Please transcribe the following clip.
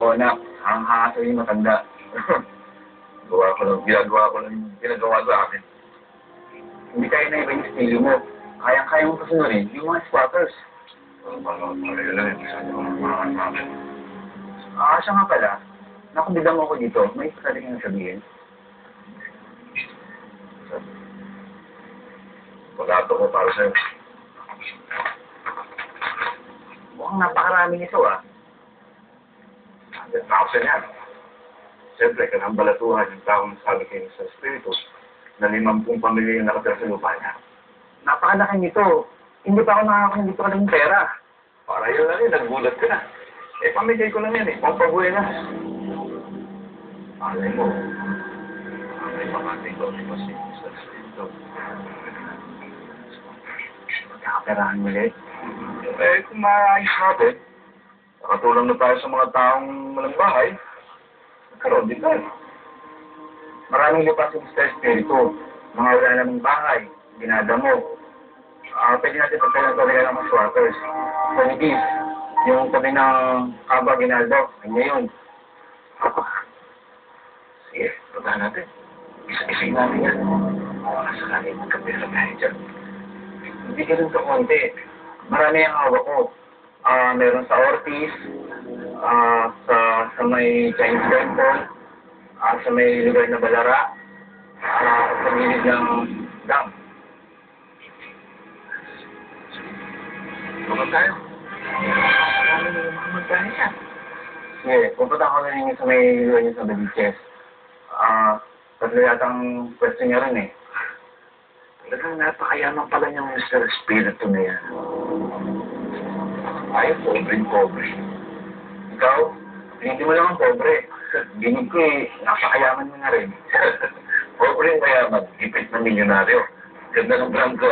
O anak, ang hasa yung matanda. Ginagawa ko lang, ginagawa sa akin. Hindi tayo na iba yung estilo mo. Kayang-kaya mo kasunod yung mga squatters. Yun lang, isa niyo mga sa akin. Siya nga pala, nakabida mo ako dito, may isa ka rin sabihin. Pag-ato ko para sa'yo. Mukhang napakarami nito 100,000 yan. Siyempre, kanambalatuhan yung taong sabi kayo sa Espiritu na 50 pamilya yung nakatira sa lupa niya. Napakalaki nito. Hindi pa ako nakakakuha dito ka ng pera. Para yun lang yun, nagbulat ka na. Pamigay ko lang yan pampabuhay na. Alay mo, may pamating ko sa Espiritu. Magkakaperahan ulit. Kung maayos natin, nakatulong na tayo sa mga taong walang bahay, nagkaroon din tayo. Maraming lupa sa Espiritu, mga wala namang bahay, dinadamo. Pwede natin pagkalang talaga ng mga squatters. Pwede, yung tabi ng Kaba Ginaldo, kanya yun. Sige, puntahan natin. Isa-isay natin yan. Sakali magkapira tayo dyan. Hindi ka rin kakunti. Marami ang hawak ko. Meron sa Ortiz, sa may Chinese Temple, sa may lugar na Balara, sa gilid ng dam. Bukod tayo. Marami na yung mga magkano siya. Sige, pupunta ko na rin sa may lugar niya sa Baliches. Tatlo yatang pwesto niya rin Talagang napakayaman pala niyang Mr. Espiritu na yan. Ay, pobre. Ikaw, hindi mo lang ang pobre. Ginig ko napakayaman mo na rin. Pobre yung mayaman, ipit na milyonaryo. Ganda ng brand ko,